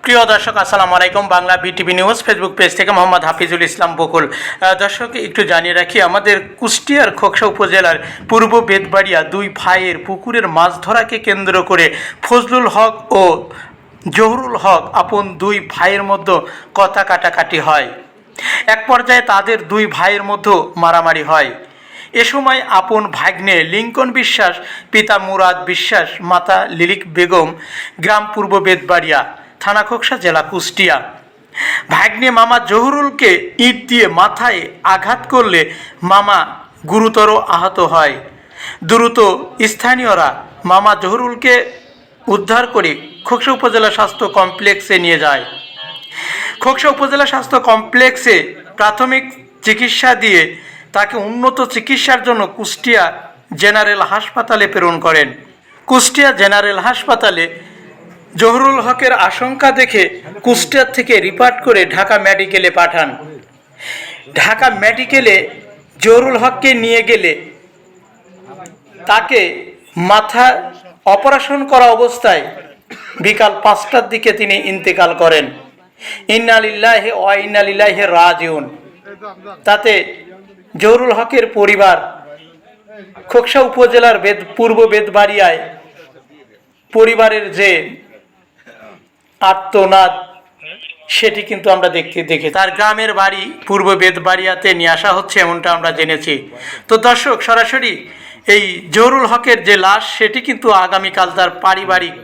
প্রিয় দর্শক আসসালামু আলাইকুম। Bangla BTV news Facebook page থেকে মোহাম্মদ হাফিজুল ইসলাম বকুল। দর্শক একটু জানিয়ে রাখি, আমাদের কুষ্টিয়ার খোকসা উপজেলার পূর্ব বেতবাড়িয়া দুই ভাইয়ের পুকুরের মাছ ধরাকে কেন্দ্র করে ফজলুল হক ও জহুরুল হক আপন দুই ভাইয়ের মধ্যে কথা কাটাকাটি হয়। এক পর্যায়ে তাদের দুই ভাইয়ের মধ্যে মারামারি হয়। এ সময় আপন ভাগ্নে লিঙ্কন বিশ্বাস, পিতা মুরাদ বিশ্বাস, মাতা লিলিক বেগম, গ্রাম পূর্ব বেতবাড়িয়া, থানা খোকসা, জেলা কুষ্টিয়া, ভাগ্নে মামা জহুরুলকে ইট দিয়ে মাথায় আঘাত করলে মামা গুরুতর আহত হয়। দ্রুত স্থানীয়রা মামা জহুরুলকে উদ্ধার করে খোকসা উপজেলা স্বাস্থ্য কমপ্লেক্সে নিয়ে যায়। খোকসা উপজেলা স্বাস্থ্য কমপ্লেক্সে প্রাথমিক চিকিৎসা দিয়ে তাকে উন্নত চিকিৎসার জন্য কুষ্টিয়া জেনারেল হাসপাতালে প্রেরণ করেন। কুষ্টিয়া জেনারেল হাসপাতালে জহুরুল হকের আশঙ্কা দেখে কুষ্টিয়া থেকে রিফার করে ঢাকা মেডিকেলে পাঠান। ঢাকা মেডিকেলে জহুরুল হককে নিয়ে গেলে তাকে মাথা অপারেশন করা অবস্থায় বিকাল 5টার দিকে তিনি ইন্তেকাল করেন। ইন্না লিল্লাহি ওয়া ইন্না ইলাইহি রাজিউন। তাতে জহুরুল হকের পরিবার খোকসা উপজেলার পূর্ব বেতবাড়িয়ায় পরিবারের যে আর্তনাদ সেটি কিন্তু আমরা দেখি। তার গ্রামের বাড়ি পূর্ব বেতবাড়িয়াতে নিয়ে আসা হচ্ছে, এমনটা আমরা জেনেছি। তো দর্শক, সরাসরি এই জহুরুল হকের যে লাশ সেটি কিন্তু আগামীকাল তার পারিবারিক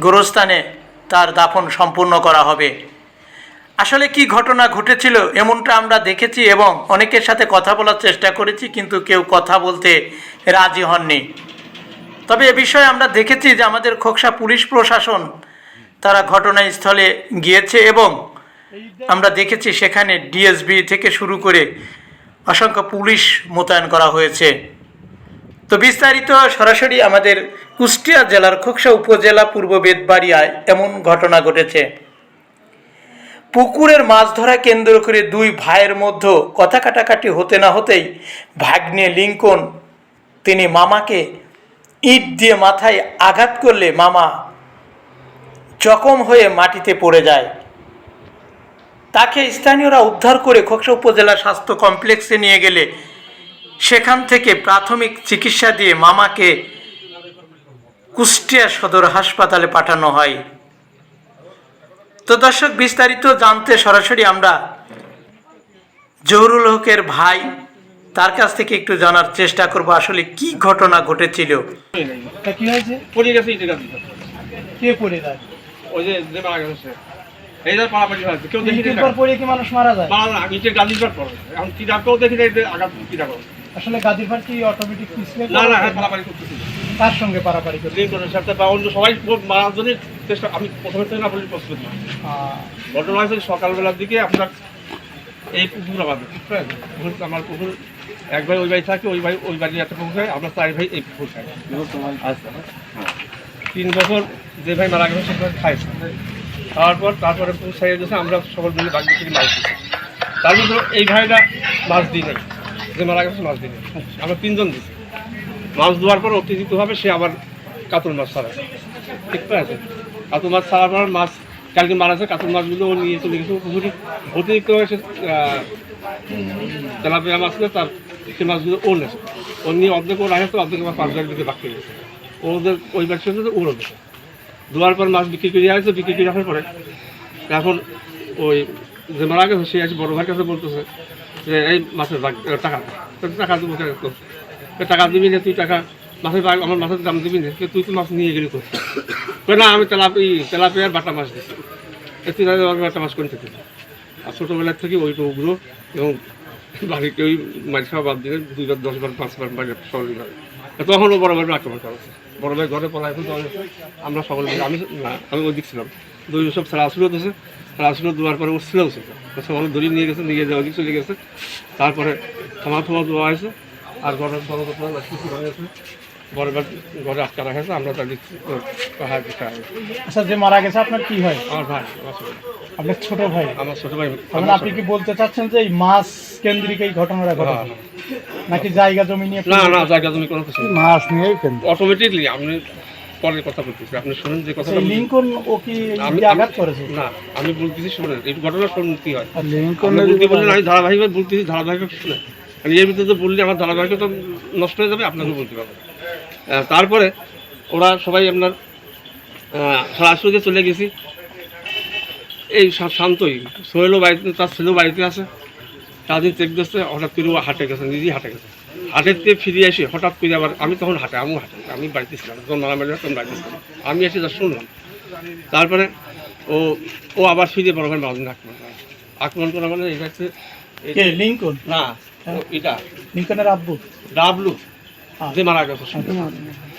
গোরস্থানে তার দাফন সম্পূর্ণ করা হবে। আসলে কি ঘটনা ঘটেছিল এমনটা আমরা দেখেছি এবং অনেকের সাথে কথা বলার চেষ্টা করেছি, কিন্তু কেউ কথা বলতে রাজি হননি। তবে এ বিষয়ে আমরা দেখেছি যে আমাদের খোকসা পুলিশ প্রশাসন তারা ঘটনাস্থলে গিয়েছে এবং আমরা দেখেছি সেখানে ডিএসবি থেকে শুরু করে অসংখ্য পুলিশ মোতায়েন করা হয়েছে। তো বিস্তারিত সরাসরি আমাদের কুষ্টিয়া জেলার খোকসা উপজেলা পূর্ব বেতবাড়িয়ায় এমন ঘটনা ঘটেছে। পুকুরের মাছ ধরা কেন্দ্র করে দুই ভাইয়ের মধ্যে কথা কাটাকাটি হতে না হতেই ভাগ্নে লিঙ্কন তিনি মামাকে ইট দিয়ে মাথায় আঘাত করলে মামা জখম হয়ে মাটিতে পড়ে যায়। তাকে স্থানীয়রা উদ্ধার করে খোকসা উপজেলা স্বাস্থ্য কমপ্লেক্সে নিয়ে গেলে সেখান থেকে প্রাথমিক চিকিৎসা দিয়ে মামাকে কুষ্টিয়া সদর হাসপাতালে পাঠানো হয়। তো দর্শক, বিস্তারিত জানতে সরাসরি আমরা জহুরুল হকের ভাই তার কাছ থেকে একটু জানার চেষ্টা করব আসলে কি ঘটনা ঘটেছিল। কি হয়েছে? পড়ে গেছে ইটের গাছ। কে পড়ে যায়? ওই যে মারা গেছে। এই যে পাড়াপাড়ি হয়েছে, কেউ দেখি না। ইটের পড়ে কি মানুষ মারা যায়? মারা না, ইটের গাদির পর পড়ে। এখন কি ডাক্তারও দেখি না, এই আঘাত কি ডাক্তার। আসলে গাদির পর কি অটোমেটিক পিছলে? না না, পাড়াপাড়ি করতেছিল। তার সঙ্গে পাড়াপাড়ি করতে লিঙ্কনের সাথে বা অন্য সবাই মারার জন্য চেষ্টা। আমি প্রথমে তো না বলি প্রস্তুত না। ঘটনা হয়েছে সকালবেলার দিকে আপনার এই পুকুর আমাদের পুকুর, আমার পুকুর এক ভাই ওই ভাই থাকে, ওই ভাই ওই বাড়ির একটা পুকুর খায়, আমরা 4 ভাই এই পুকুর খাই। আচ্ছা, 3 বছর যে ভাই মারা গেছে সে খায়। খাওয়ার পর তারপরে পুকুর ছাড়িয়ে দিয়েছে, আমরা সকল মিলে বাড়ি থেকে মাছ দিচ্ছি। তার মধ্যে এই ভাইটা মাছ দিই নাই, যে মারা গেছে মাছ দিই নাই, আমরা 3 জন দিচ্ছি। মাছ দেওয়ার পর অতিরিক্তভাবে সে আবার কাতল মাছ ছাড়ায়। ঠিক আছে, কাতল মাছ ছাড়ার পর মাছ কালকে মারা আছে, কাতল মাছগুলো ও নিয়ে চলে গেছে পুকুরে। অতিরিক্তভাবে সে তেলাপিয়া মাছ ছিল, তার সে মাছগুলো ও নেছে। ও নিয়ে অর্ধেক ও রাখে, অর্ধেক আমার 5 দিকে বাকি গেছে। ওদের ওই বাড়ির সাথে ওরও গেছে। দেওয়ার পর মাছ বিক্রি করে আসছে। বিক্রি করে রাখার পরে এখন ওই যে মারা গেছে সে আছে বড় ভাইয়ের কাছে বলতেছে যে এই মাছের টাকা টাকা দেবো, টাকা দিবি না তুই, টাকা মাছের আমার মাছের দাম দিবি না, তুই তো মাছ নিয়ে গেলি করছিস না। আমি তেলাপিয়ার বাটা মাছ দিচ্ছি, তুই বাটা মাছ করে থেকে। আর ছোটোবেলার থেকে ওইটা উগ্র এবং বাড়িতে ওই মাছ খাওয়া বাদ দিলে 2 বার 10 বার 5 বার বাড়ি সকলে করে। তখনও বড় ভাই আক্রমণ করা হচ্ছে। বড় ভাই ঘরে পড়া, এখন আমরা সকলে আমি ওই দিক ছিলাম। 2 সব ছাড়া আসলো দিয়েছে, ছাড়া দেওয়ার পরে ওর ছেলেও ছিল, সকলে ধরিয়ে নিয়ে গেছে, নিয়ে যাওয়া দিক চলে গেছে। তারপরে থামা দেওয়া হয়েছে। আর ঘরের বড় কিছু হয়েছে, বড় ঘরে আটকা রাখা হয়েছে। আমরা তার দিচ্ছি। আচ্ছা, যে মারা গেছে আপনার কি হয়? আমার ভাই, আপনার ছোট ভাই? আমার ছোট ভাই। আপনি কি বলতে চাচ্ছেন যে এই মাছ কেন্দ্রিক এই ঘটনাটা ঘটে নাকি জায়গা জমি নিয়ে? না না, জায়গা জমি কোনো কিছু, মাছ নিয়ে অটোমেটিকলি আপনি পরের কথা বলতেছি, আপনি শুনুন যে কথা। লিঙ্কন ও কি আঘাত করেছে? না, আমি বলতেছি শুনেন, এই ঘটনা শুনুন কি হয়। আর লিঙ্কন বলতে বললেন আমি ধারাবাহিকভাবে বলতেছি, ধারাবাহিক শুনে আমি এর ভিতরে তো বললে আমার ধারাবাহিক তো নষ্ট হয়ে যাবে, আপনাকে বলতে পারবো। তারপরে ওরা সবাই আপনার সরাসরি চলে গেছি, এই শান্তই সোহেলও বাড়িতে, তার ছেলেও বাড়িতে আছে, তাদের চেক দিচ্ছে, হঠাৎ করে ও হাটে গেছে, নিজেই হাটে গেছে। হাটের থেকে ফিরে এসে হঠাৎ করে আবার আমি তখন হাটে, আমি বাড়িতে ছিলাম, তখন মারামারি তখন বাড়িতে ছিলাম, আমি এসে যা শুনলাম। তারপরে ও আবার ফিরে বড় ভাই মাঝে আক্রমণ করা মানে এটা হচ্ছে লিঙ্কন না, এটা লিঙ্কনের আব্বু ডাবলু যে মারা গেছে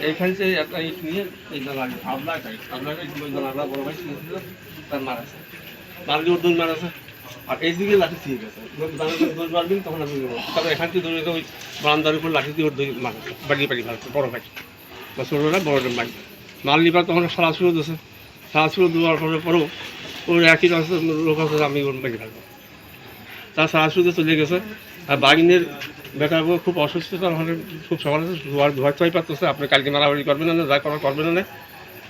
এইখানে যে একটা ইট নিয়ে এই জানালা জানালা বড় ভাই ছিল, তার মারাছে, মারলে ওর দৌড় মারাছে। আর এইদিকে লাঠি ঠিক গেছে, দৌড় মারবেন তখন আমি তারপর এখান থেকে দৌড়ে ওই বারান্দার উপর লাঠি দিয়ে ওর দৌড় মারাছে, বাড়ি মারছে বড় ভাই বা ছোটোরা বড় মারি মারলি পর তখন সারা শুরু দিয়েছে, সারা শুরু দেওয়ার পরেও ওর একই লোক আছে, আমি ওর বাড়ি ফেলবো। তার সারা শুরুতে চলে গেছে। আর বাগিনের বেটা খুব অসুস্থ, তার মানে খুব সকালে ধোয়া চয় পাচ্ছে, আপনি কালকে মারামারি করবেন না, যা করার করবেন না।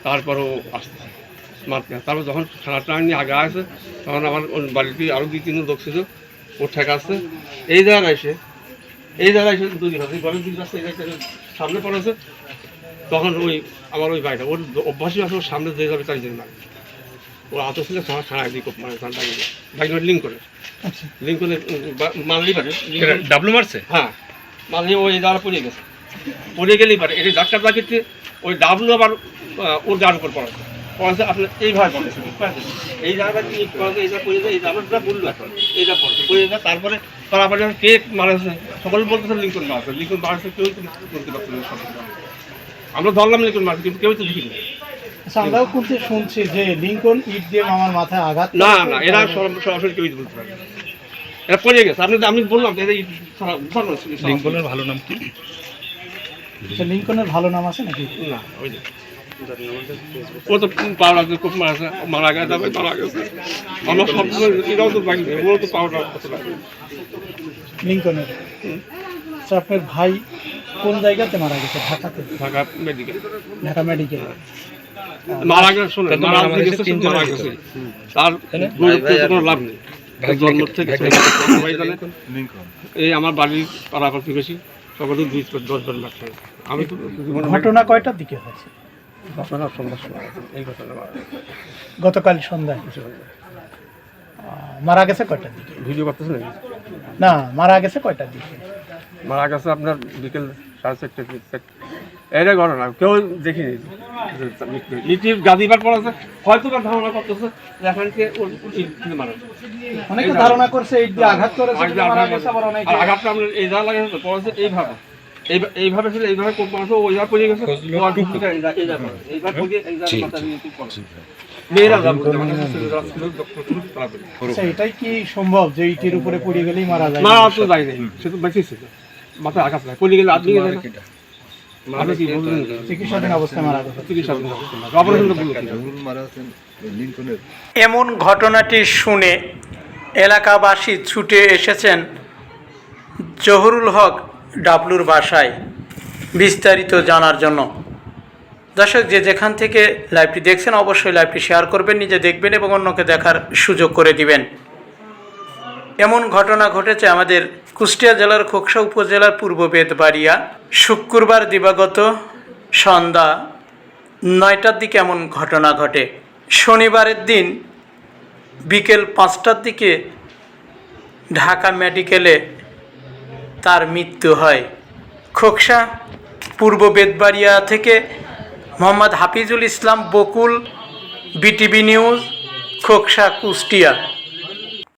তারপরও আসতেছে মারতে। তারপর যখন খানাটা নিয়ে আগে আসে, তখন আমার বাড়িতে আরও 2-3 লোক ছিল, ওর ঠেকা আসছে। এই জায়গায় এসে দুই ঘরের দিকে আসছে, সামনে পড়েছে। তখন আমার ওই বাড়িটা ওর অভ্যাসই আছে, ওর সামনে যে যাবে তাই জন্য মারে। ও আত ছিল খানায় দিয়ে বাইক লিঙ্ক করে মারলেই পারে, ডাবলু মারছে। হ্যাঁ মারলে ওই দ্বারা পড়ে গেছে, পড়ে গেলেই পারে। এটা ডাক্তার ডাকিতে ওই ডাবলু আবার ওর যার উপর পড়েছে আপনার এইভাবে পড়েছে, এই জায়গাটা কি পড়েছে, এইটা পড়ে যায়, এই জায়গাটা বললো এখন এইটা পড়েছে, পড়ে যায়। তারপরে তারপরে কে মারেছে সকলে বলতেছে লিঙ্কন মারছে, লিঙ্কন মারছে, কেউ তো বলতে পারছে না। আমরা ধরলাম লিঙ্কন মারছে, কিন্তু কেউ তো দেখিনি। আমরাও কিন্তু শুনছি যে লিঙ্কন ইট দিয়ে মামার মাথায় আঘাত। না না, এরা সরাসরি কেউ বলতে পারে, এরা পড়ে গেছে। আমি বললাম লিঙ্কনের ভালো নাম কি? লিঙ্কনের ভালো নাম আছে নাকি? না, ওই ও তো পাওড়া খুব মারা গেছে, মারা গেছে। আমরা সব এরাও তো বাকি, ওরাও তো পাওড়া লাগে লিঙ্কনের। আপনার ভাই কোন জায়গাতে মারা গেছে? ঢাকাতে? ঢাকা মেডিকেল। ঢাকা মেডিকেল মারা গেছে, শোনেন মারা গেছে, মারা গেছে, তার কোনো লাভ নেই। জন্ম থেকে সবাই জানে, এই আমার বাড়ির পাড়া প্রতিবেশী সকলে 2-10 জন বাচ্চা। আমি তো ঘটনা কয়টার দিকে হয়েছে? ঘটনা সন্ধ্যার সময় এই ঘটনা গতকাল সন্ধ্যায়। মারা গেছে কয়টার দিকে? ভিডিও করতেছে নাকি? না, মারা গেছে কয়টার দিকে? মারা গেছে আপনার বিকেল 4:30। এইটাই ঘটনা, কেউ দেখিনি। লিটির গাদিবার পড়েছে, হয়তো বা ধারণা করতেছে এখান থেকে মারা। অনেকে ধারণা করছে ইট দিয়ে আঘাত করেছে, মারা গেছে। আবার অনেকে আঘাতটা আপনার এই জায়গা লাগে পড়েছে এইভাবে, এইভাবে ছিল, এইভাবে কোন মানুষ ওইভাবে পড়ে গেছে, এইভাবে পড়ে এই জায়গা মাথা দিয়ে পড়েছে। মেয়েরা এটাই কি সম্ভব যে ইটের উপরে পড়ে গেলেই মারা যায়? না, তো যাই নাই, সে তো বেঁচে ছিল, মাথায় আঘাত লাগে, পড়ে গেলে আপনি চিকিৎসাধীন অবস্থায় মারা গেছে। এমন ঘটনাটি শুনে এলাকাবাসী ছুটে এসেছেন জহুরুল হক ডাবলুর বাসায় বিস্তারিত জানার জন্য। দর্শক, যে যেখান থেকে লাইভটি দেখছেন অবশ্যই লাইভটি শেয়ার করবেন, নিজে দেখবেন এবং অন্যকে দেখার সুযোগ করে দিবেন। এমন ঘটনা ঘটেছে আমাদের কুষ্টিয়া জেলার খোকসা উপজেলার পূর্ব বেতবাড়িয়া। শুক্রবার দিবাগত সন্ধ্যা 9টার দিকে এমন ঘটনা ঘটে। শনিবারের দিন বিকেল 5টার দিকে ঢাকা মেডিকেলে তার মৃত্যু হয়। খোকসা পূর্ব বেতবাড়িয়া থেকে মোহাম্মদ হাফিজুল ইসলাম বকুল, বিটিভি নিউজ, খোকসা, কুষ্টিয়া।